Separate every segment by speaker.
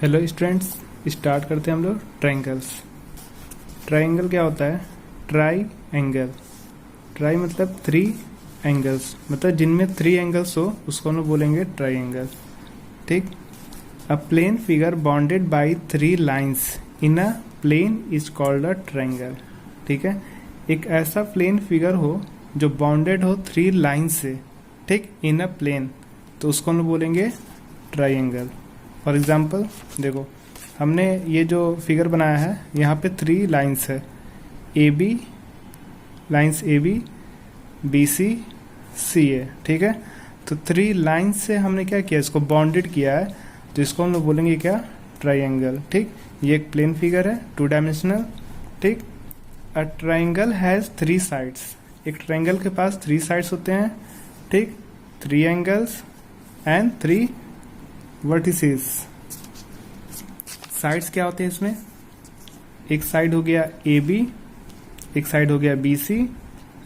Speaker 1: Hello students, start करते हैं हम लोग ट्रायंगल्स। ट्रायंगल क्या होता है? Try angle. ट्राई मतलब थ्री एंगल्स, मतलब जिनमें थ्री एंगल्स हो उसको हम लोग बोलेंगे ट्रायंगल। ठीक। A plane figure bounded by three lines in a plane is called a triangle. ठीक है, एक ऐसा प्लेन फिगर हो जो बॉन्डेड हो थ्री लाइन से, ठीक, इन अ प्लेन, तो उसको हम लोग बोलेंगे ट्रायंगल। फॉर एग्जाम्पल देखो, हमने ये जो फिगर बनाया है यहाँ पे थ्री लाइंस है, A B, lines A B, B C, C A. ठीक है, तो थ्री लाइंस से हमने क्या किया, इसको बॉन्डेड किया है, तो इसको हम लोग बोलेंगे क्या? ट्रायंगल। ठीक, ये एक प्लेन फिगर है, टू डायमेंशनल। ठीक, a triangle has three sides. एक ट्रायंगल के पास थ्री साइड्स होते हैं, ठीक, three angles and three vertices. Sides क्या होते हैं इसमें? एक साइड हो गया ए बी, एक साइड हो गया बी सी,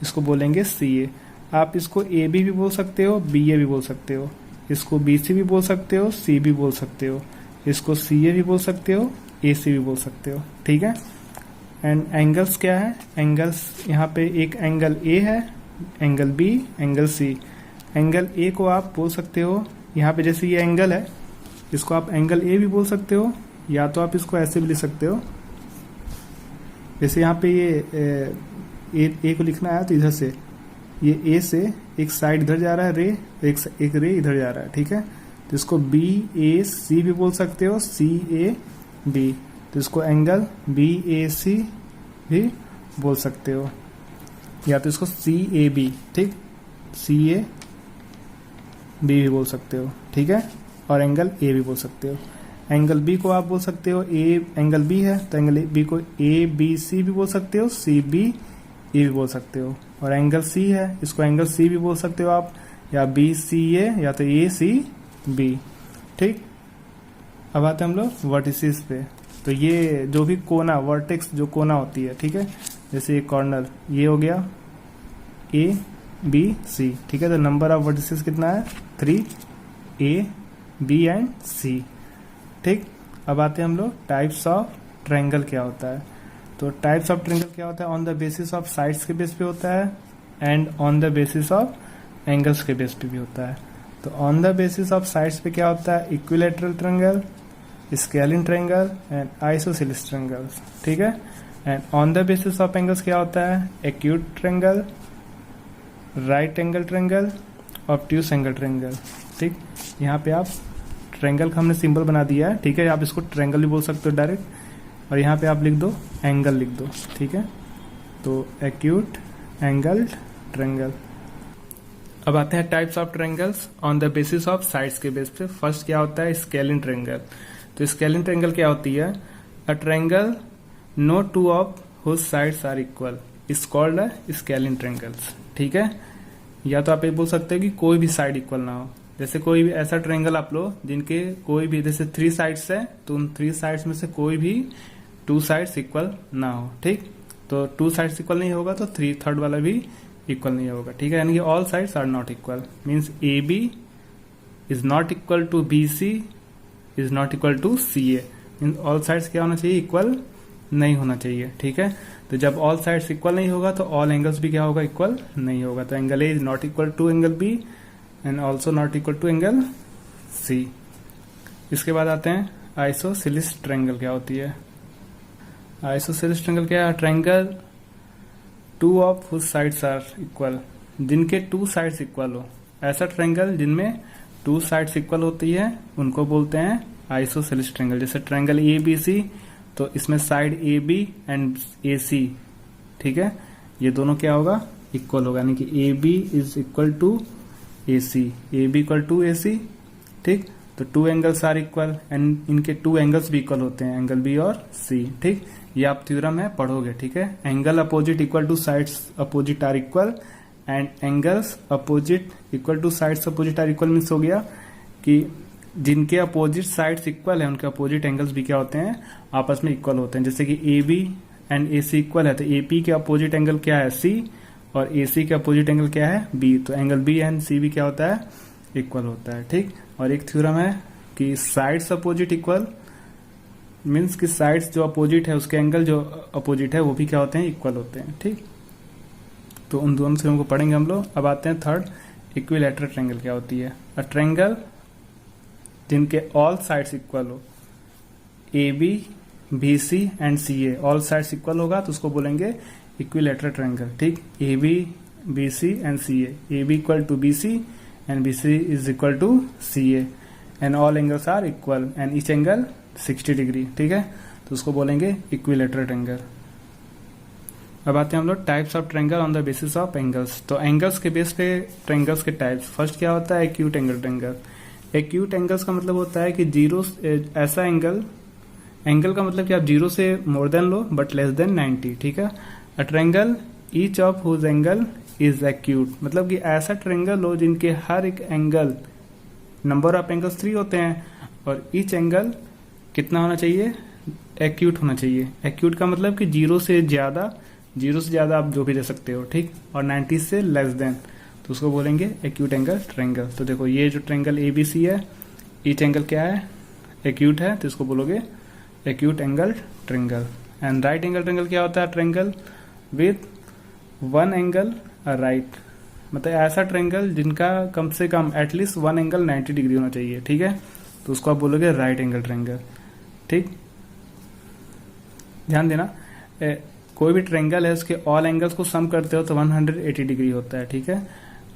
Speaker 1: इसको बोलेंगे सी ए। आप इसको ए बी भी बोल सकते हो, बी ए भी बोल सकते हो, इसको बी सी भी बोल सकते हो, सी भी बोल सकते हो, इसको सी ए भी बोल सकते हो, ए सी भी बोल सकते हो। ठीक है, एंड एंगल्स क्या है? एंगल्स यहाँ पे एक एंगल ए है, angle B, angle C. Angle A को आप बोल सकते हो, यहाँ पे जैसे ये एंगल है, इसको आप एंगल ए भी बोल सकते हो, या तो आप इसको ऐसे भी लिख सकते हो, जैसे यहाँ पे ये ए को लिखना है तो इधर से, ये ए से एक साइड इधर जा रहा है रे, एक रे इधर जा रहा है। ठीक है, तो इसको बी ए सी भी बोल सकते हो, सी ए बी, तो इसको एंगल बी ए सी भी बोल सकते हो, या तो इसको सी ए बी, ठीक, सी ए बी भी बोल सकते हो। ठीक है, और एंगल ए भी बोल सकते हो। एंगल बी को आप बोल सकते हो, ए एंगल बी है तो एंगल बी को ए बी सी भी बोल सकते हो, सी बी ए भी बोल सकते हो। और एंगल सी है, इसको एंगल सी भी बोल सकते हो आप, या बी सी ए, या तो ए सी बी। ठीक, अब आते हैं हम लोग वर्टिसेस पे। तो ये जो भी कोना, वर्टेक्स जो कोना होती है, ठीक है, जैसे ये कॉर्नर, ये हो गया ए बी सी। ठीक है, तो नंबर ऑफ वर्टिसेस कितना है? थ्री, ए बी एंड सी। ठीक, अब आते हैं हम लोग टाइप्स ऑफ ट्रायंगल क्या होता है। तो टाइप्स ऑफ ट्रायंगल क्या होता है? On the basis of sides के बेस पे होता है, and on the basis of angles के बेस पे भी होता है। तो on the basis of sides पे क्या होता है? Equilateral triangle, scalene triangle and isosceles triangle. ठीक है, and on the basis of angles क्या होता है? Acute triangle, right angle triangle, obtuse angle triangle. ठीक, यहाँ पे आप ट्रायंगल का हमने सिंबल बना दिया है। ठीक है, आप इसको ट्रायंगल भी बोल सकते हो डायरेक्ट, और यहाँ पे आप लिख दो एंगल लिख दो। ठीक है, तो एक्यूट एंगल्ड ट्रायंगल। अब आते हैं types of triangles on the basis of sides के बेस पे। फर्स्ट क्या होता है? Scalene triangle. तो स्केलिन ट्रायंगल क्या होती है? A triangle no two of whose sides are equal is called a scalene triangles. ठीक है, या तो आप ये बोल सकते हो कि कोई भी साइड इक्वल ना हो। जैसे कोई भी ऐसा ट्रायंगल आप लो जिनके कोई भी, जैसे थ्री साइड्स है, तो उन थ्री साइड्स में से कोई भी टू साइड्स इक्वल ना हो। ठीक, तो टू साइड्स इक्वल नहीं होगा तो थ्री थर्ड वाला भी इक्वल नहीं होगा। ठीक है, यानी कि all sides are not equal, means A B is not equal to B C is not equal to C A. Means all sides क्या होना चाहिए? इक्वल नहीं होना चाहिए। ठीक है, तो जब ऑल साइड्स इक्वल नहीं होगा तो ऑल एंगल्स भी क्या होगा? इक्वल नहीं होगा। तो angle A is not equal to angle B and also not equal to angle C. इसके बाद आते हैं आइसोसेलेस ट्रायंगल क्या होती है। आइसोसेलेस ट्रायंगल क्या है? Triangle two of whose sides are equal, जिनके टू साइड्स इक्वल हो। ऐसा ट्रायंगल जिनमें टू साइड्स इक्वल होती है उनको बोलते हैं आइसोसेलेस ट्रायंगल। जैसे ट्रायंगल ए बी सी, तो इसमें side A B and A C, ठीक है, ये दोनों क्या होगा? इक्वल होगा, यानी कि A B is equal to A C, A B equal to A C. ठीक, तो two angles are equal and इनके टू एंगल्स भी इक्वल होते हैं, एंगल बी और सी। ठीक, ये आप थ्योरम में पढ़ोगे। ठीक है, angle opposite equal two sides opposite are equal and angles opposite equal two sides opposite are equal. Means हो गया कि जिनके अपोजिट साइड्स इक्वल है उनके अपोजिट एंगल्स भी क्या होते हैं? आपस में इक्वल होते हैं। जैसे कि A B and A C equal है, तो ए पी के अपोजिट एंगल क्या है? सी, और ए सी के अपोजिट एंगल क्या है? बी। तो एंगल बी एंड सी भी क्या होता है? इक्वल होता है। ठीक, और एक थ्योरम है कि साइड्स अपोजिट इक्वल मीन्स कि साइड्स जो अपोजिट है उसके एंगल जो अपोजिट है वो भी क्या होते हैं, इक्वल होते हैं। ठीक, तो उन दोनों से हमको पढ़ेंगे हम लोग। अब आते हैं थर्ड, इक्विलैटरल ट्रायंगल क्या होती है। अ ट्रायंगल जिनके ऑल साइड्स इक्वल हो, A B B C and C A, all sides equal होगा तो उसको बोलेंगे इक्विलैटरल ट्रायंगल। ठीक, A B B C and C A B equal to B C and B C is equal to C A and all angles are equal and each angle 60 degree. ठीक है, तो उसको बोलेंगे equilateral triangle. अब आते हैं हम लोग types of triangle on the basis of angles. तो एंगल्स के बेस पे ट्रायंगल्स के टाइप्स, फर्स्ट क्या होता है, acute angle triangle. Acute angles का मतलब होता है कि जीरो ऐसा एंगल, एंगल का मतलब कि आप जीरो से more than low but less than 90। ठीक है, a triangle each of whose angle is acute, मतलब कि ऐसा ट्रायंगल हो जिनके हर एक एंगल, नंबर ऑफ एंगल्स 3 होते हैं और ईच एंगल कितना होना चाहिए, एक्यूट होना चाहिए। एक्यूट का मतलब कि जीरो से ज्यादा आप जो भी दे सकते हो। ठीक, और 90 से लेस देन, तो उसको बोलेंगे एक्यूट एंगल ट्रायंगल। तो देखो ये जो ट्रायंगल एबीसी है, ईच एंगल क्या है, एक्यूट है, तो इसको बोलोगे acute angle triangle. And right angle triangle क्या होता है, triangle with one angle right, मतलब ऐसा ट्रायंगल जिनका कम से कम एटलीस्ट वन एंगल 90 डिग्री होना चाहिए। ठीक है, तो उसको आप बोलोगे राइट एंगल ट्रायंगल। ठीक, ध्यान देना, कोई भी ट्रायंगल है उसके ऑल एंगल्स को सम करते हो तो 180 डिग्री होता है। ठीक है,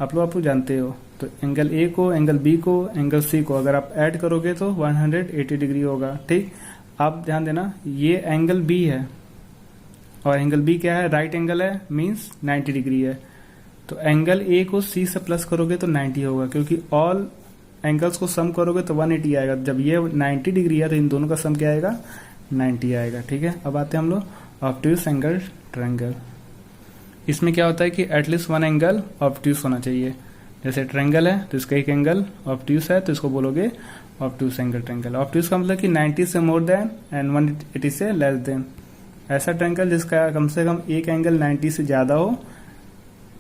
Speaker 1: आप लोग जानते हो। तो एंगल ए को, एंगल बी को, एंगल सी को अगर आप ऐड करोगे तो 180 डिग्री होगा। ठीक, आप ध्यान देना, ये एंगल बी है और एंगल बी क्या है, राइट एंगल है, मीन्स 90 डिग्री है। तो एंगल ए को सी से प्लस करोगे तो 90 होगा, क्योंकि ऑल एंगल्स को सम करोगे तो 180 आएगा। जब ये 90 डिग्री है तो इन दोनों का सम क्या आएगा, 90 आएगा। ठीक है, अब आते हैं हम लोग ऑब्ट्यूज एंगल ट्रायंगल। इसमें क्या होता है कि एटलीस्ट वन एंगल ऑब्ट्यूज होना चाहिए। जैसे ट्रायंगल है तो इसका एक एंगल ऑब्ट्यूज है, तो इसको बोलोगे ऑब्ट्यूज एंगल ट्रायंगल। ऑब्ट्यूज का मतलब कि 90 से मोर देन एंड 180 से लेस देन, ऐसा ट्रायंगल जिसका कम से कम एक एंगल 90 से ज्यादा हो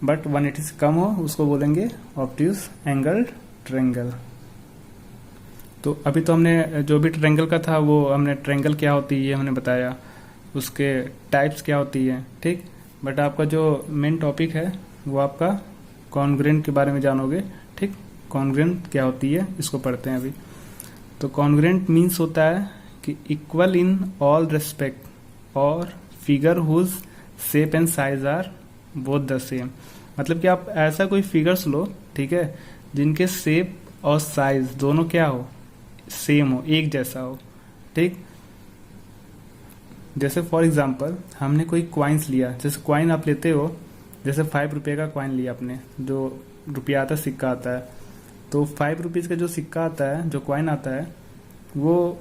Speaker 1: बट 180 से कम हो, उसको बोलेंगे ऑब्ट्यूज एंगल ट्रायंगल। तो अभी तो हमने जो भी ट्रायंगल का था वो हमने ट्रायंगल क्या होती है हमने बताया, उसके टाइप्स क्या होती है। ठीक, बट आपका जो मेन टॉपिक है वो आपका कॉन्ग्रुएंट के बारे में जानोगे। ठीक, कॉन्ग्रुएंट क्या होती है इसको पढ़ते हैं अभी। तो कॉन्ग्रुएंट मीन्स होता है कि इक्वल इन ऑल रेस्पेक्ट और figure whose shape and size are both the same, मतलब कि आप ऐसा कोई फिगर्स लो, ठीक है, जिनके शेप और साइज दोनों क्या हो, सेम हो, एक जैसा हो। ठीक, जैसे फॉर एग्जांपल हमने कोई क्वाइंस लिया, जैसे क्वाइन आप लेते हो, जैसे 5 रुपये का क्वाइन लिया आपने, जो रुपया आता है, सिक्का आता है, तो 5 रुपीज का जो सिक्का आता है, जो क्वाइन आता है, वो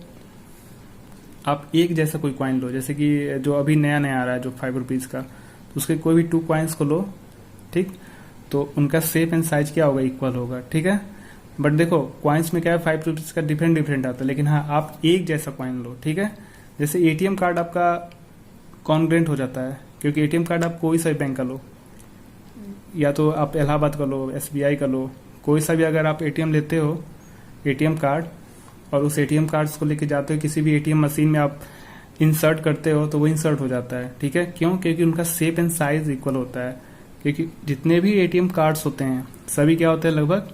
Speaker 1: आप एक जैसा कोई क्वाइन लो, जैसे कि जो अभी नया नया आ रहा है जो 5 रुपीज का, तो उसके कोई भी 2 क्वाइंस को लो। ठीक, तो उनका शेप एंड साइज क्या होगा, इक्वल होगा। ठीक है, बट देखो क्वाइंस में क्या है, 5 रुपीज का डिफरेंट डिफरेंट आता है, लेकिन हाँ आप एक जैसा क्वाइन लो। ठीक है, जैसे एटीएम कार्ड आपका कॉन्ग्रुएंट हो जाता है, क्योंकि एटीएम कार्ड आप कोई सा भी बैंक का लो, या तो आप इलाहाबाद का लो, एसबीआई का लो, कोई सा भी अगर आप एटीएम लेते हो, एटीएम कार्ड, और उस एटीएम कार्ड को लेके जाते हो किसी भी एटीएम मशीन में आप इंसर्ट करते हो तो वो इंसर्ट हो जाता है। ठीक है, क्यों, क्योंकि उनका शेप एंड साइज इक्वल होता है। क्योंकि जितने भी एटीएम कार्ड्स होते हैं सभी क्या होते हैं, लगभग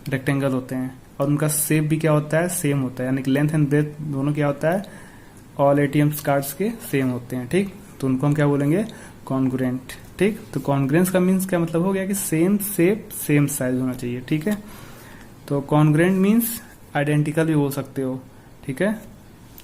Speaker 1: रेक्टेंगल होते हैं, और उनका शेप भी क्या होता है, सेम होता है, यानी कि लेंथ एंड ब्रेथ दोनों क्या होता है, ऑल एटीएम कार्ड्स के सेम होते हैं। ठीक, तो उनको हम क्या बोलेंगे, कॉन्ग्रुएंट। ठीक, तो कॉन्ग्रुएंस का मीन्स क्या मतलब हो गया कि सेम शेप सेम साइज होना चाहिए। ठीक है, तो कॉन्ग्रुएंट मीन्स आइडेंटिकल भी बोल सकते हो। ठीक है,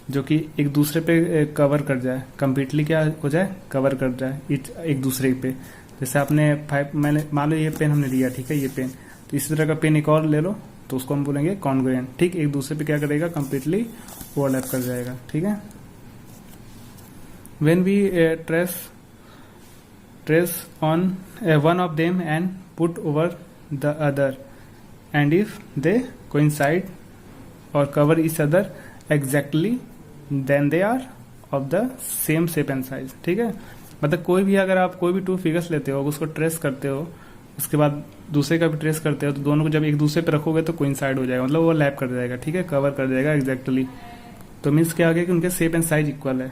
Speaker 1: जो कि एक दूसरे पे कवर कर जाए, कंप्लीटली क्या हो जाए, कवर कर जाए एक दूसरे पे। जैसे आपने 5, मैंने मान लो ये पेन हमने लिया, ठीक है, ये पेन, तो इसी तरह का पेन एक और ले लो, तो उसको हम बोलेंगे कॉन्ग्रुएंट। ठीक, एक दूसरे पे क्या करेगा, कंप्लीटली ओवरलैप कर जाएगा। ठीक है, when we trace on one of them and put over the other, and if they coincide or cover each other exactly, then they are of the same shape and size. ठीक है, मतलब कोई भी अगर आप कोई भी 2 फिगर्स लेते हो, उसको ट्रेस करते हो, उसके बाद दूसरे का भी ट्रेस करते हो, तो दोनों को जब एक दूसरे पे रखोगे तो कोइंसाइड हो जाएगा, मतलब वो लैप कर जाएगा। ठीक है, कवर कर जाएगा एग्जैक्टली। तो मीन्स क्या आ गया कि उनके शेप एंड साइज इक्वल है।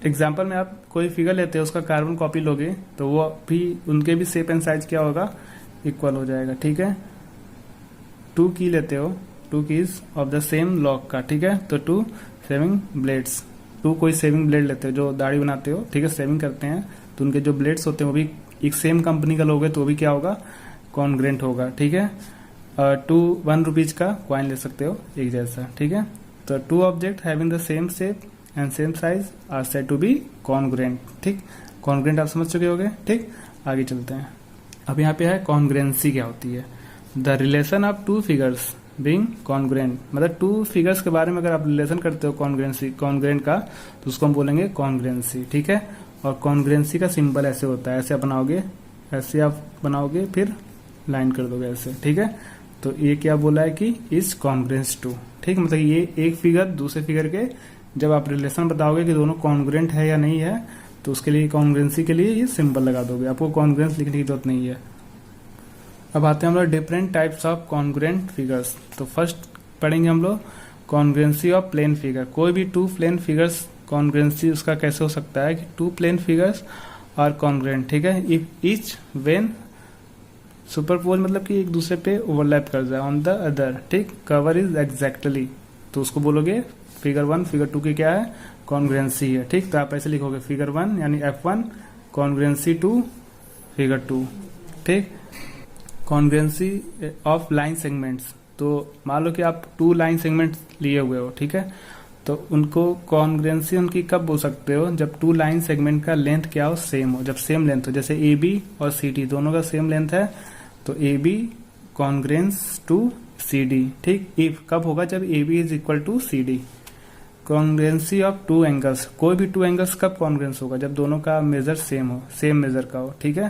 Speaker 1: एग्जाम्पल में आप कोई फिगर लेते हो, उसका कार्बन कॉपी लोगे तो वो भी उनके भी शेप एंड साइज क्या होगा, इक्वल हो जाएगा। ठीक है, 2 की लेते हो, 2 keys of the same lock का। ठीक है, तो 2 शेविंग ब्लेड्स, 2 कोई शेविंग ब्लेड लेते हो जो दाढ़ी बनाते हो, ठीक है, शेविंग करते हैं, तो उनके जो ब्लेड्स होते हैं वो भी एक सेम कंपनी का लोगे तो वो भी क्या होगा, कॉन्ग्रेंट होगा। ठीक है, 2 1 रुपीज का कॉइन ले सकते हो एक जैसा। ठीक है, तो 2 object having the same shape and same size are said to be congruent. ठीक, कॉन्ग्रेंट आप समझ चुके होगे। ठीक, आगे चलते हैं। अब यहाँ पे है कॉन्ग्रेंसी क्या होती है, the relation of 2 figures being congruent, मतलब 2 फिगर्स के बारे में अगर आप रिलेशन करते हो कॉन्ग्रेंट का, तो उसको हम बोलेंगे कॉन्ग्रेंसी। ठीक है, और कॉन्ग्रेंसी का सिंबल ऐसे होता है, ऐसे बनाओगे, ऐसे आप बनाओगे, फिर लाइन कर दोगे ऐसे। ठीक है, तो ये क्या बोला है कि इज कॉन्ग्रेंस टू। ठीक, मतलब ये एक फिगर दूसरे फिगर के जब आप रिलेशन बताओगे कि दोनों कॉन्ग्रेंट है या नहीं है, तो उसके लिए कॉन्ग्रेंसी के लिए ये सिंबल लगा दोगे, आपको कॉन्ग्रेंस लिखने की जरूरत नहीं है। अब आते हैं हम लोग different types of congruent figures. तो फर्स्ट पढ़ेंगे हम लोग कॉन्ग्रेंसी ऑफ प्लेन फिगर। कोई भी 2 प्लेन फिगर्स कॉन्ग्रेंसी उसका कैसे हो सकता है कि 2 प्लेन फिगर्स आर कॉन्ग्रेंट। ठीक है, इफ ईच वेन सुपरपोज मतलब कि एक दूसरे पे ओवरलैप कर जाए ऑन द अदर। ठीक, कवर इज एग्जैक्टली, तो उसको बोलोगे फिगर 1 फिगर 2 की क्या है, कॉन्ग्रेंसी है। ठीक, तो आप ऐसे लिखोगे फिगर 1 यानी F1 कॉन्ग्रेंसी टू फिगर 2। ठीक, कॉन्ग्रेंसी ऑफ लाइन सेगमेंट्स, तो मान लो कि आप 2 लाइन सेगमेंट्स लिए हुए हो। ठीक है, तो उनको कॉन्ग्रेंसी उनकी कब बोल सकते हो, जब 2 लाइन सेगमेंट का लेंथ क्या हो, सेम हो। जब सेम लेंथ हो, जैसे AB और CD दोनों का सेम लेंथ है, तो AB कॉन्ग्रेंस टू CD। ठीक, इफ कब होगा, जब AB is equal to CD। Congruency of 2 angles, कोई भी 2 एंगल्स कब कॉन्ग्रेंस होगा, जब दोनों का मेजर सेम हो, सेम मेजर का हो। ठीक है,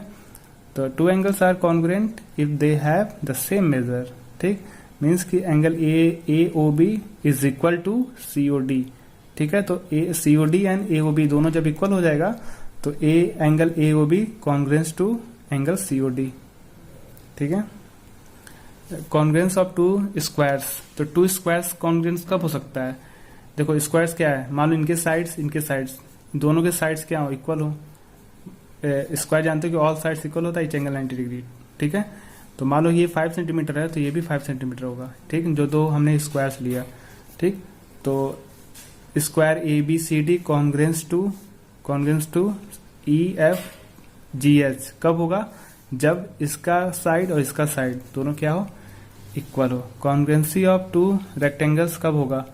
Speaker 1: तो 2 angles are congruent if they have the same measure. ठीक, मीन्स कि angle AOB is equal to COD। ठीक है, तो COD एंड AOB दोनों जब इक्वल हो जाएगा तो angle AOB congruence to angle COD। ठीक है, कॉन्ग्रेंस ऑफ 2 स्क्वायर्स, तो 2 स्क्वायर्स कॉन्ग्रेंस कब हो सकता है, देखो स्क्वायर्स क्या है, मान लो इनके साइड्स दोनों के साइड्स क्या हो, इक्वल हो। स्क्वायर जानते हो कि ऑल साइड्स इक्वल होता है, ईच एंगल 90 डिग्री। ठीक है, तो मान लो ये 5 सेंटीमीटर है तो ये भी 5 सेंटीमीटर होगा। ठीक, जो 2 हमने स्क्वायर्स लिया। ठीक, तो square ABCD congruence to EFGH कब होगा, जब इसका साइड और इसका साइड दोनों क्या हो, इक्वल हो। कॉन्ग्रेंसी ऑफ 2 रेक्टेंगल्स कब होगा,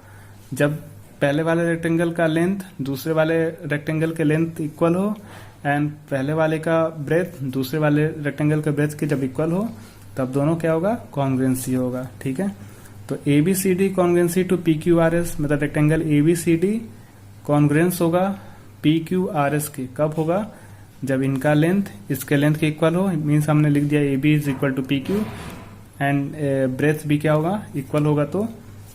Speaker 1: जब पहले वाले रेक्टेंगल का लेंथ दूसरे वाले रेक्टेंगल के लेंथ इक्वल हो, एंड पहले वाले का ब्रेथ दूसरे वाले रेक्टेंगल के ब्रेथ के जब इक्वल हो, तब दोनों क्या होगा, कॉन्ग्रेंसी होगा। ठीक है, तो ABCD कॉन्ग्रेंसी टू PQRS, मतलब रेक्टेंगल ABCD कॉन्ग्रेंस होगा PQRS के, कब होगा, जब इनका लेंथ इसके लेंथ के इक्वल हो। मीन्स हमने लिख दिया AB is equal to PQ and breadth भी क्या होगा, इक्वल होगा, तो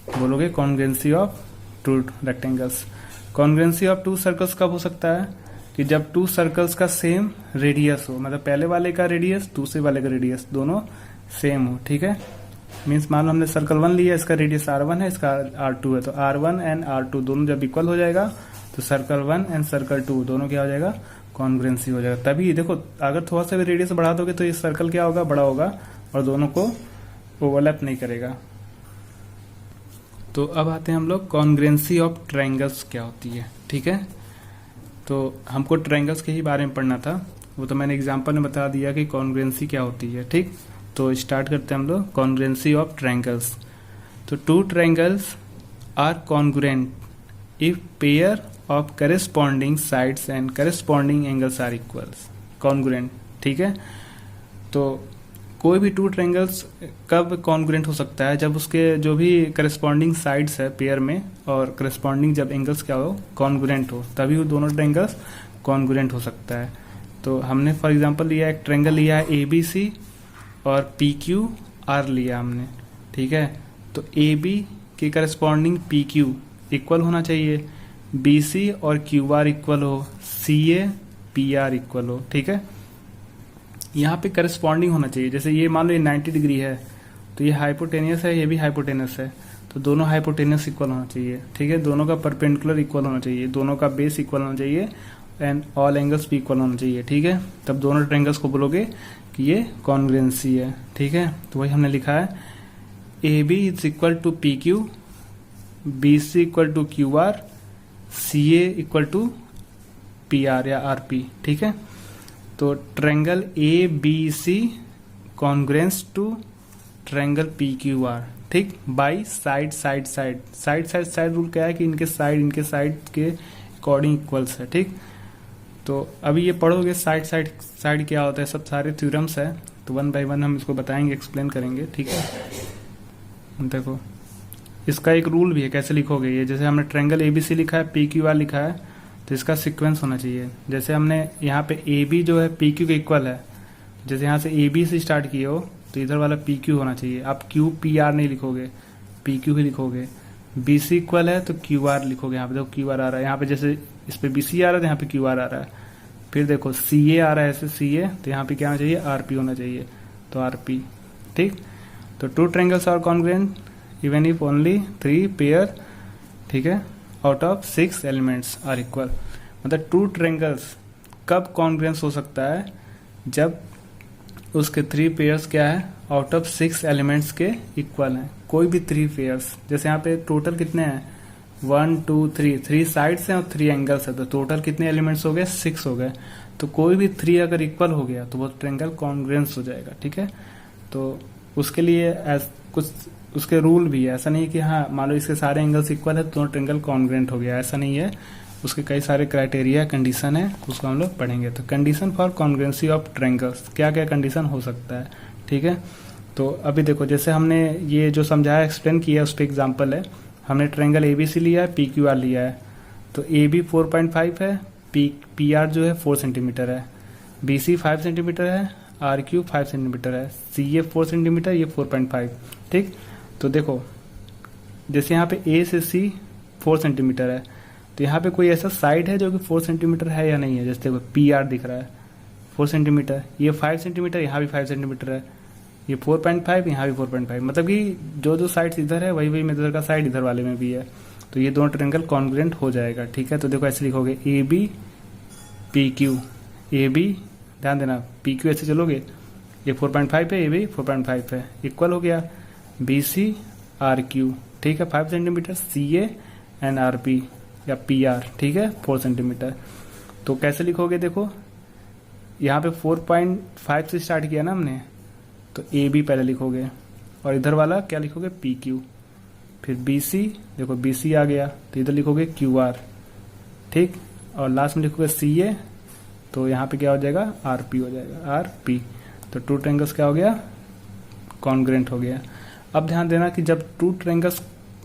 Speaker 1: बोलोगे congruency of 2 rectangles. Congruency of 2 circles कब हो सकता है, कि जब 2 सर्कल्स का सेम रेडियस हो, मतलब पहले वाले का रेडियस दूसरे वाले का रेडियस दोनों सेम हो। ठीक है, मीन्स मान लो हमने सर्कल 1 लिया, इसका रेडियस R1 है, इसका R2 है, तो R1 एंड R2 दोनों जब इक्वल हो जाएगा तो सर्कल 1 एंड सर्कल 2 दोनों क्या हो जाएगा, कॉन्ग्रेंसी हो जाएगा। तभी देखो अगर थोड़ा सा भी रेडियस बढ़ा दोगे तो ये सर्कल क्या होगा, बड़ा होगा और दोनों को ओवरलैप नहीं करेगा। तो अब आते हैं हम लोग कॉन्ग्रेंसी ऑफ ट्रायंगल्स क्या होती है। ठीक है, तो हमको ट्रायंगल्स के ही बारे में पढ़ना था, वो तो मैंने एग्जांपल में बता दिया कि कॉन्ग्रेंसी क्या होती है। ठीक, तो स्टार्ट करते हैं हम लोग कॉन्ग्रेंसी ऑफ ट्रायंगल्स। तो 2 triangles are congruent if pair of corresponding sides and corresponding angles are equals, congruent. ठीक है, तो कोई भी 2 ट्रायंगल्स कब कॉन्ग्रेंट हो सकता है, जब उसके जो भी करेस्पॉन्डिंग साइड्स है पेयर में और करेस्पॉन्डिंग जब एंगल्स क्या हो, कॉन्ग्रेंट हो, तभी वो दोनों ट्रायंगल्स कॉन्ग्रेंट हो सकता है। तो हमने फॉर एग्जांपल लिया एक ट्रायंगल लिया है ABC और PQR लिया हमने। ठीक है, तो AB के करेस्पॉन्डिंग PQ इक्वल होना चाहिए, BC और QR इक्वल हो, CA PR इक्वल हो। ठीक है, यहाँ पे करस्पॉन्डिंग होना चाहिए। जैसे ये मान लो ये 90 डिग्री है तो ये हाइपोटेनियस है, ये भी हाइपोटेनियस है, तो दोनों हाइपोटेनस इक्वल होना चाहिए, ठीक है, दोनों का परपेंडिकुलर इक्वल होना चाहिए, दोनों का बेस इक्वल होना चाहिए एंड ऑल एंगल्स भी इक्वल होना चाहिए, ठीक है, तब दोनों ट्रायंगल्स को बोलोगे कि ये कॉन्ग्रुएंसी है, ठीक है। तो वही हमने लिखा है A B is equal to P Q, B C equal to Q R, C A equal to P R या आर पी, ठीक है। तो triangle A B C congruence to triangle P Q R, ठीक, by side side side side side side rule क्या है कि इनके side के अकॉर्डिंग इक्वल्स है, ठीक। तो अभी ये पढ़ोगे साइड साइड साइड क्या होता है, सब सारे थ्योरम्स है, तो वन बाय वन हम इसको बताएंगे, एक्सप्लेन करेंगे, ठीक है। देखो इसका एक रूल भी है कैसे लिखोगे ये, जैसे हमने ट्रायंगल एबीसी लिखा है, पी क्यू आर लिखा है, तो इसका सीक्वेंस होना चाहिए। जैसे हमने यहाँ पे ए बी जो है पी क्यू के इक्वल है, जैसे यहाँ से ए बी से स्टार्ट किए हो तो इधर वाला पी क्यू होना चाहिए, आप क्यू पी आर नहीं लिखोगे, पी क्यू ही लिखोगे। बी सी इक्वल है तो क्यू आर लिखोगे, यहाँ पे देखो क्यू आर आ रहा है, यहाँ पे जैसे इस पे बी सी आ रहा है तो यहाँ पे क्यू आर आ रहा है। फिर देखो सी ए आ रहा है ऐसे सी ए, तो यहाँ पे क्या होना चाहिए, आर पी होना चाहिए, तो आर पी, ठीक। तो two triangles are congruent even if only 3 pair, ठीक है, out of 6 elements are equal. मतलब टू ट्रायंगल्स कब कॉन्ग्रुएंस हो सकता है, जब उसके 3 पेयर्स क्या है, आउट ऑफ 6 एलिमेंट्स के इक्वल हैं, कोई भी 3 पेयर्स। जैसे यहाँ पे टोटल कितने हैं, 1 2 3 साइड्स हैं और 3 एंगल्स है, तो टोटल कितने एलिमेंट्स हो गए, 6 हो गए। तो कोई भी 3 अगर इक्वल हो गया तो वो ट्रायंगल कॉन्ग्रुएंस हो जाएगा, ठीक है। तो उसके लिए कुछ उसके रूल भी है, ऐसा नहीं कि हाँ मान लो इसके सारे एंगल्स इक्वल है तो ट्रायंगल कॉन्ग्रुएंट हो गया, ऐसा नहीं है। उसके कई सारे क्राइटेरिया कंडीशन है, उसको हम लोग पढ़ेंगे। तो condition for congruency of triangles, क्या क्या कंडीशन हो सकता है, ठीक है। तो अभी देखो जैसे हमने ये जो समझाया एक्सप्लेन किया उस पर एग्जाम्पल है, हमने ट्रायंगल एबीसी लिया है, पी क्यू आर लिया है, तो ए बी 4.5 है, पी आर जो है 4 सेंटीमीटर है, बी सी 5 सेंटीमीटर है, आर क्यू 5 सेंटीमीटर है, सी ए 4 सेंटीमीटर, ये 4.5, ठीक। तो देखो जैसे यहाँ पे ए से सी 4 सेंटीमीटर है, तो यहाँ पे कोई ऐसा साइड है जो कि 4 सेंटीमीटर है या नहीं है, जैसे देखो पी आर दिख रहा है 4 सेंटीमीटर, ये 5 सेंटीमीटर, यहाँ भी 5 सेंटीमीटर है, ये 4.5, यहाँ भी 4.5, मतलब कि जो जो साइड्स इधर है वही वही मेथड का साइड इधर वाले में भी है, तो ये दोनों ट्रायंगल कॉन्ग्रुएंट हो जाएगा, ठीक है। तो देखो ऐसे लिखोगे A B P Q, A B ध्यान देना पी क्यू ऐसे चलोगे, ये 4.5 है, ए बी 4.5 है, इक्वल हो गया बी सी आर क्यू, ठीक है, 5 centimetre, C A and R P या पी आर, ठीक है, 4 सेंटीमीटर। तो कैसे लिखोगे, देखो यहाँ पे 4.5 से स्टार्ट किया ना हमने, तो ए बी पहले लिखोगे और इधर वाला क्या लिखोगे, पी क्यू, फिर बी सी, देखो बी सी आ गया तो इधर लिखोगे क्यू आर, ठीक, और लास्ट में लिखोगे सी ए, तो यहाँ पे क्या हो जाएगा, आर पी हो जाएगा, आर पी। तो टू ट्रायंगल्स क्या हो गया, कॉन्ग्रुएंट हो गया। अब ध्यान देना कि जब टू ट्रायंगल्स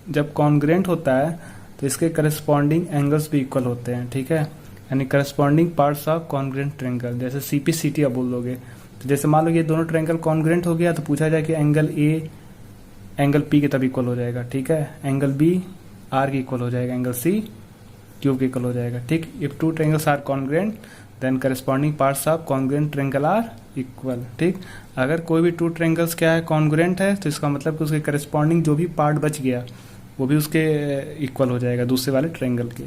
Speaker 1: जब कॉन्ग्रुएंट होता है तो इसके करस्पॉन्डिंग एंगल्स भी इक्वल होते हैं, ठीक है, यानी corresponding parts of congruent triangle, जैसे सीपीसीटी आप बोल दोगे। तो जैसे मान लो ये दोनों ट्रायंगल कॉन्ग्रुएंट हो गया तो पूछा जाए कि एंगल ए एंगल पी के तब इक्वल हो जाएगा, ठीक है, एंगल बी आर के इक्वल हो जाएगा, एंगल सी क्यू के इक्वल हो जाएगा, ठीक। If two triangles are congruent then corresponding parts of congruent triangle are equal, ठीक। अगर कोई भी टू ट्रायंगल्स क्या है, कॉन्ग्रुएंट है, तो इसका मतलब कि उसके करस्पॉन्डिंग जो भी पार्ट बच गया वो भी उसके इक्वल हो जाएगा दूसरे वाले ट्रायंगल के।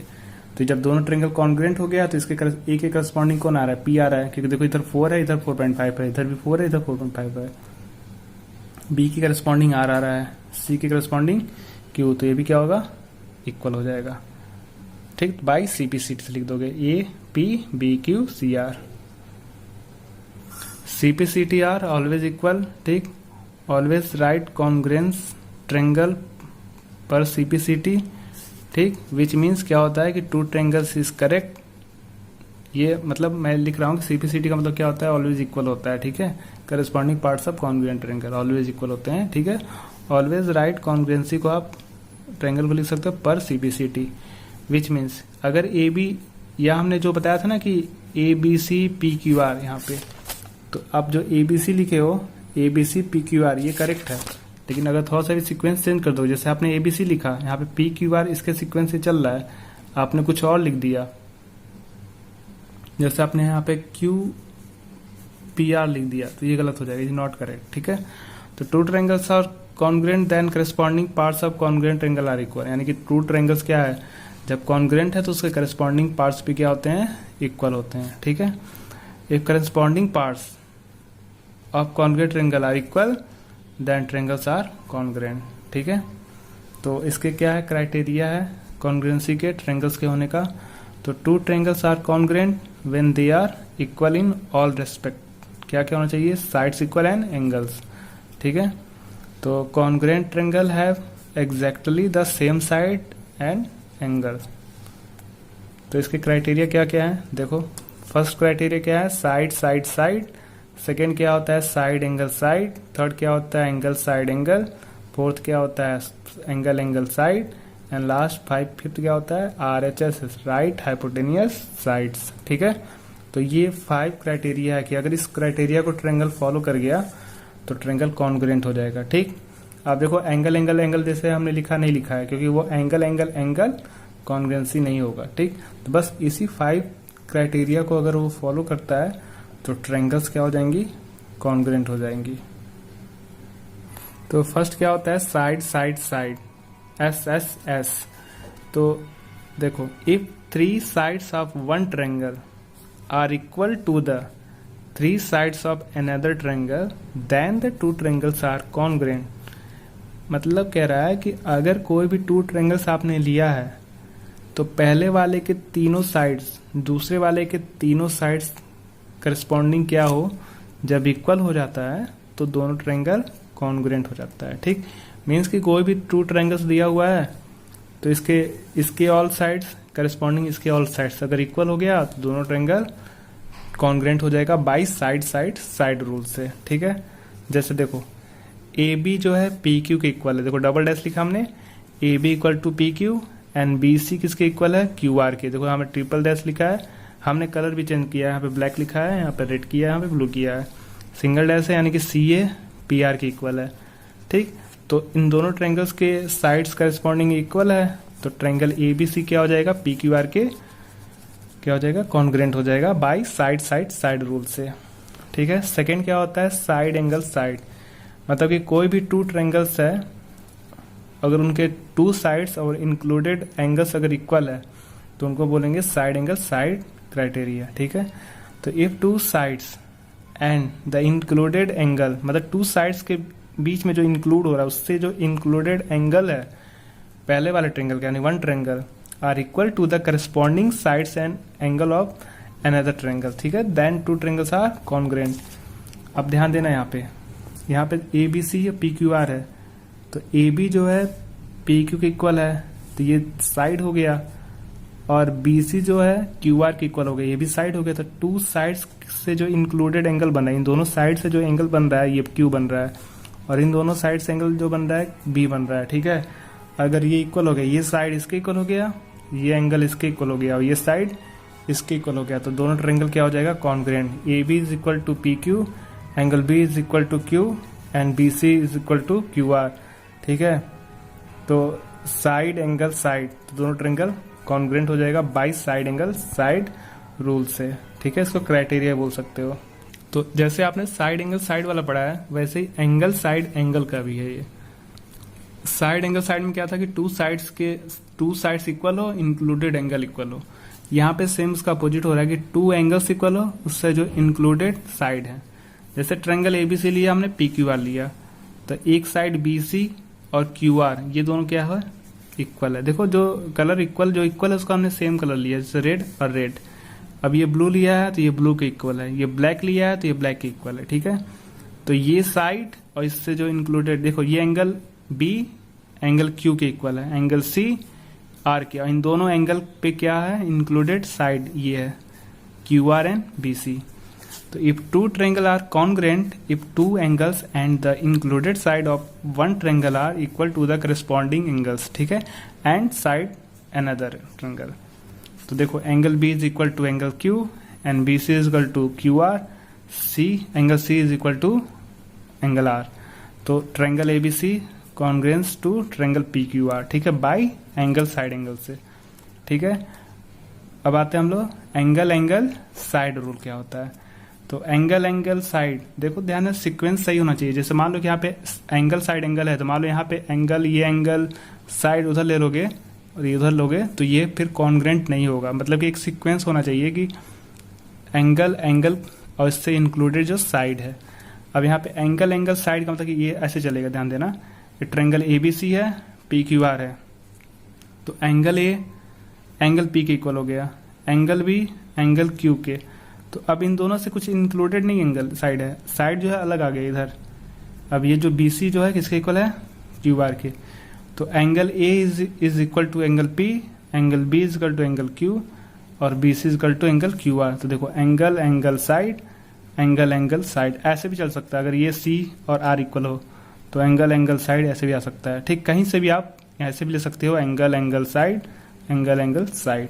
Speaker 1: तो जब दोनों ट्रायंगल कॉन्ग्रुएंट हो गया तो इसके ए के करस्पॉन्डिंग कौन आ रहा है, पी आ रहा है, क्योंकि देखो इधर 4 है, इधर 4.5 है, इधर भी 4 है, इधर 4.5 है। बी की करस्पॉन्डिंग आर आ रहा है, सी के करस्पॉन्डिंग क्यू, तो ये भी क्या होगा, इक्वल हो जाएगा, ठीक। बाई सी पी सी से लिख दोगे A P B Q C R, C P C T are always equal, ठीक। ऑलवेज राइट कॉन्ग्रुएंस ट्रायंगल पर सी पी सी टी, ठीक, विच मीन्स क्या होता है कि टू ट्रायंगल्स इज करेक्ट। ये मतलब मैं लिख रहा हूँ कि सीपीसीटी का मतलब क्या होता है, ऑलवेज इक्वल होता है, ठीक है, corresponding parts of congruent triangle always equal होते हैं, ठीक है। ऑलवेज राइट कॉन्ग्रुएंसी को आप ट्रायंगल को लिख सकते हो पर सीपीसीटी, विच मीन्स अगर ए बी, या हमने जो बताया था ना कि A B C P Q R, यहाँ पे तो आप जो ए बी सी लिखे हो, A B C P Q R, ये करेक्ट है, लेकिन अगर थोड़ा सा भी सीक्वेंस चेंज कर दो, जैसे आपने एबीसी लिखा, यहाँ पे पी क्यू आर इसके सीक्वेंस से चल रहा है, आपने कुछ और लिख दिया, जैसे आपने यहाँ पे क्यू पी आर लिख दिया, तो ये गलत हो जाएगा, इज नॉट करेक्ट, ठीक है। तो two triangles are congruent then corresponding parts of congruent triangle are equal, यानी कि ट्रू ट्रायंगल्स क्या है, जब कॉन्ग्रुएंट है तो उसके करस्पॉन्डिंग पार्ट्स भी क्या होते हैं, इक्वल होते हैं। ठीक है, if corresponding parts of congruent triangle are equal then triangles are congruent. ठीक है, तो इसके क्या है क्राइटेरिया है कॉन्ग्रुएंसी के ट्रायंगल्स के होने का, तो two triangles are congruent when they are equal in all respect, क्या क्या होना चाहिए, साइड्स इक्वल एंड एंगल्स। ठीक है, तो congruent triangle have exactly the same side and angle. तो इसके क्राइटेरिया क्या क्या है, देखो फर्स्ट क्राइटेरिया क्या है, साइड साइड साइड, सेकेंड क्या होता है साइड एंगल साइड, थर्ड क्या होता है एंगल साइड एंगल, फोर्थ क्या होता है angle angle side, and last fifth क्या होता है RHS, राइट हाइपोटेनियस साइड्स। ठीक है, तो ये 5 क्राइटेरिया है कि अगर इस क्राइटेरिया को ट्रायंगल फॉलो कर गया तो ट्रायंगल कॉन्ग्रुएंट हो जाएगा। ठीक, अब देखो एंगल एंगल एंगल जैसे हमने लिखा नहीं लिखा है क्योंकि वो एंगल एंगल एंगल कॉन्ग्रुएंसी नहीं होगा। ठीक, तो बस इसी 5 क्राइटेरिया को अगर वो फॉलो करता है तो ट्रायंगल्स क्या हो जाएंगी, कॉन्ग्रुएंट हो जाएंगी। तो फर्स्ट क्या होता है साइड साइड साइड, SSS। तो देखो if 3 sides of one triangle are equal to the 3 sides of another triangle then the 2 triangles are congruent. मतलब कह रहा है कि अगर कोई भी 2 ट्रायंगल्स आपने लिया है तो पहले वाले के तीनों साइड्स दूसरे वाले के तीनों साइड्स करस्पॉन्डिंग क्या हो, जब इक्वल हो जाता है तो दोनों ट्रायंगल कॉन्ग्रुएंट हो जाता है। ठीक, मीन्स कि कोई भी 2 ट्रायंगल्स दिया हुआ है तो इसके ऑल साइड्स करस्पॉन्डिंग इसके ऑल साइड्स अगर इक्वल हो गया तो दोनों ट्रायंगल कॉन्ग्रुएंट हो जाएगा by side side side rule से। ठीक है, जैसे देखो AB जो है PQ के इक्वल है, देखो डबल डैश लिखा हमने, AB equal to PQ and BC किसके इक्वल है, QR के। देखो यहाँ पे ट्रिपल डैश लिखा है, हमने कलर भी चेंज किया है, यहाँ पे ब्लैक लिखा है, यहाँ पे रेड किया है, यहाँ पे ब्लू किया है। सिंगल डैश है यानी कि CA PR के इक्वल है। ठीक, तो इन दोनों ट्रायंगल्स के साइड्स करस्पॉन्डिंग इक्वल है तो ट्रायंगल ABC क्या हो जाएगा, PQR के क्या हो जाएगा, कॉन्ग्रुएंट हो जाएगा by side side side rule से। ठीक है, सेकेंड क्या होता है साइड एंगल साइड, मतलब कि कोई भी 2 ट्रायंगल्स है अगर उनके 2 साइड्स और इंक्लूडेड एंगल्स अगर इक्वल है तो उनको बोलेंगे साइड एंगल साइड क्राइटेरिया। ठीक है, तो if 2 sides and the included angle, मतलब 2 साइड्स के बीच में जो इंक्लूड हो रहा है उससे जो इंक्लूडेड एंगल है पहले वाले ट्रायंगल का यानी one triangle are equal to the corresponding sides and angle of another triangle. ठीक है, देन 2 ट्रायंगल्स आर कॉन्ग्रुएंट। अब ध्यान देना यहाँ पे ABC या PQR है तो AB जो है PQ के इक्वल है तो ये साइड हो गया, और BC जो है QR के इक्वल हो गया, ये भी साइड हो गया। तो 2 साइड्स से जो इंक्लूडेड एंगल बन रहा है, इन दोनों साइड से जो एंगल बन रहा है ये Q बन रहा है, और इन दोनों साइड से एंगल जो बन रहा है B बन रहा है। ठीक है, अगर ये इक्वल हो गया, ये साइड इसके इक्वल हो गया, ये एंगल इसके इक्वल हो गया और ये साइड इसके इक्वल हो गया, तो दोनों ट्रायंगल क्या हो जाएगा, congruent. AB is equal to PQ, angle B is equal to Q and BC is equal to QR। ठीक है, तो साइड एंगल साइड, तो दोनों ट्रायंगल कॉन्ग्रुएंट हो जाएगा by side angle side rule से। ठीक है, इसको क्राइटेरिया बोल सकते हो। तो जैसे आपने साइड एंगल साइड वाला पढ़ा है वैसे ही एंगल साइड एंगल का भी है। ये साइड एंगल साइड में क्या था कि 2 साइड्स इक्वल हो, इंक्लूडेड एंगल इक्वल हो। यहाँ पे सेम उसका अपोजिट हो रहा है कि 2 एंगल्स इक्वल हो उससे जो इंक्लूडेड साइड है। जैसे ट्रायंगल ABC लिया हमने, PQR लिया, तो एक साइड BC और QR ये दोनों क्या है, इक्वल है। देखो जो कलर इक्वल जो इक्वल है उसका हमने सेम कलर लिया, जैसे रेड और रेड। अब ये ब्लू लिया है तो ये ब्लू के इक्वल है, ये ब्लैक लिया है तो ये ब्लैक के इक्वल है। ठीक है, तो ये साइड और इससे जो इंक्लूडेड, देखो ये एंगल B एंगल Q के इक्वल है, एंगल C R के, और इन दोनों एंगल पे क्या है इंक्लूडेड साइड ये है QR एंड BC। तो if 2 triangle are congruent if 2 angles and the included side of one triangle are equal to the corresponding angles, ठीक है, and side another triangle। तो देखो angle B is equal to angle Q and BC is equal to QR, angle C is equal to angle R। तो triangle ABC congruence to triangle PQR, ठीक है, by angle side angle से। ठीक है, अब आते हैं हम लोग एंगल एंगल साइड रूल क्या होता है। तो एंगल साइड, देखो ध्यान है सीक्वेंस सही होना चाहिए। जैसे मान लो कि यहाँ पे एंगल साइड एंगल है, तो मान लो यहाँ पे एंगल, ये एंगल साइड उधर ले लोगे और ये उधर लोगे तो ये फिर कॉन्ग्रेंट नहीं होगा। मतलब कि एक सीक्वेंस होना चाहिए कि एंगल एंगल और इससे इंक्लूडेड जो साइड है। अब यहाँ पे एंगल साइड का मतलब कि ये ऐसे चलेगा, ध्यान देना। ये ट्रायंगल ABC है, PQR है, तो एंगल A एंगल P के इक्वल हो गया, एंगल B एंगल Q के। तो अब इन दोनों से कुछ इंक्लूडेड नहीं एंगल साइड है, साइड जो है अलग आ गया इधर। अब ये जो BC जो है किसके इक्वल है, QR के। तो angle A is equal to angle P, angle B is equal to angle Q और BC is equal to angle QR। तो देखो एंगल साइड एंगल साइड ऐसे भी चल सकता है। अगर ये C और R इक्वल हो तो एंगल साइड ऐसे भी आ सकता है। ठीक, कहीं से भी आप ऐसे भी ले सकते हो, एंगल साइड एंगल साइड।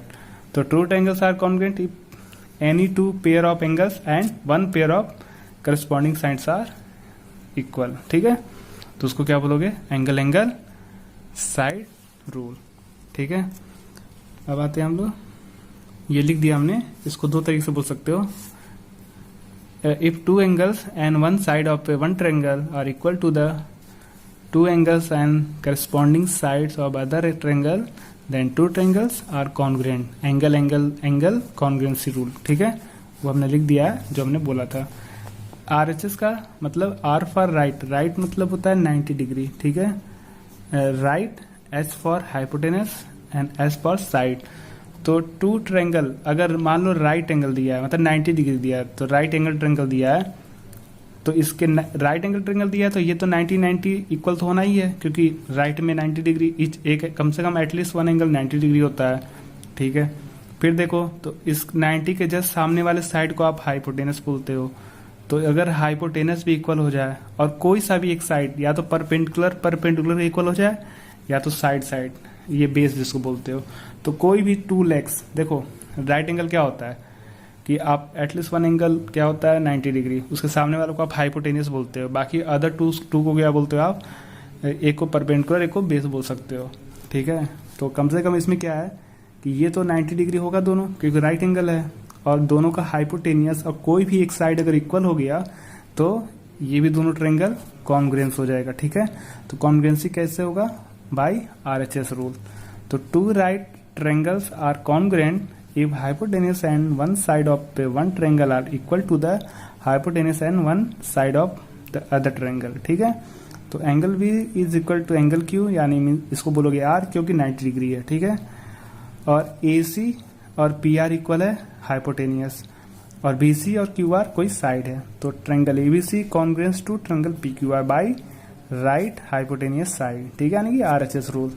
Speaker 1: तो true triangles are congruent if any two pair of angles and one pair of corresponding sides are equal. ठीक है, तो उसको क्या बोलोगे, एंगल साइड रूल। ठीक है, अब आते हैं हम लोग, ये लिख दिया हमने, इसको दो तरीके से बोल सकते हो। If two angles and one side of one triangle are equal to the two angles and corresponding sides of other triangle, then two triangles are congruent. Angle congruency rule। ठीक है, वो हमने लिख दिया है जो हमने बोला था। RHS का मतलब R फॉर राइट, राइट मतलब होता है 90 डिग्री। ठीक है, right, S for hypotenuse and S for side. तो टू ट्रायंगल, अगर मान लो राइट एंगल दिया है, मतलब 90 डिग्री दिया है, तो राइट एंगल ट्रायंगल दिया है, तो इसके राइट एंगल ट्रायंगल दिया है, तो ये तो 90 इक्वल तो होना ही है, क्योंकि राइट में 90 डिग्री एक कम से कम एटलीस्ट वन एंगल 90 डिग्री होता है। ठीक है, फिर देखो तो इस 90 के जस्ट सामने वाले साइड को आप हाइपोटेनस बोलते हो। तो अगर हाइपोटेनस भी इक्वल हो जाए और कोई सा भी एक साइड या तो परपेंडिकुलर इक्वल हो जाए या तो साइड, ये बेस जिसको बोलते हो, तो कोई भी टू लेग्स, देखो राइट एंगल क्या होता है कि आप एटलीस्ट वन एंगल क्या होता है 90 डिग्री, उसके सामने वालों को आप हाइपोटेनियस बोलते हो। बाकी अदर टू को क्या बोलते हो आप, एक को परपेंडिकुलर एक को बेस बोल सकते हो। ठीक है, तो कम से कम इसमें क्या है कि ये तो 90 डिग्री होगा दोनों, क्योंकि राइट एंगल है, और दोनों का हाइपोटेनियस, और कोई भी एक साइड अगर इक्वल हो गया तो ये भी दोनों ट्रायंगल कॉन्ग्रुएंस हो जाएगा। ठीक है, तो कॉन्ग्रुएंसी कैसे होगा, बाय RHS रूल। तो two right triangles are congruent if hypotenuse and one side of one triangle are equal to the hypotenuse and one side of the other triangle। ठीक है, तो angle B is equal to angle Q, यानी इसको बोलोगे R क्योंकि 90 degree है। ठीक है, और AC और PR इक्वल है हाइपोटेनियस, और BC और QR कोई साइड है। तो triangle ABC congruence to triangle PQR by right hypotenuse side. ठीक है, यानी कि RHS रूल।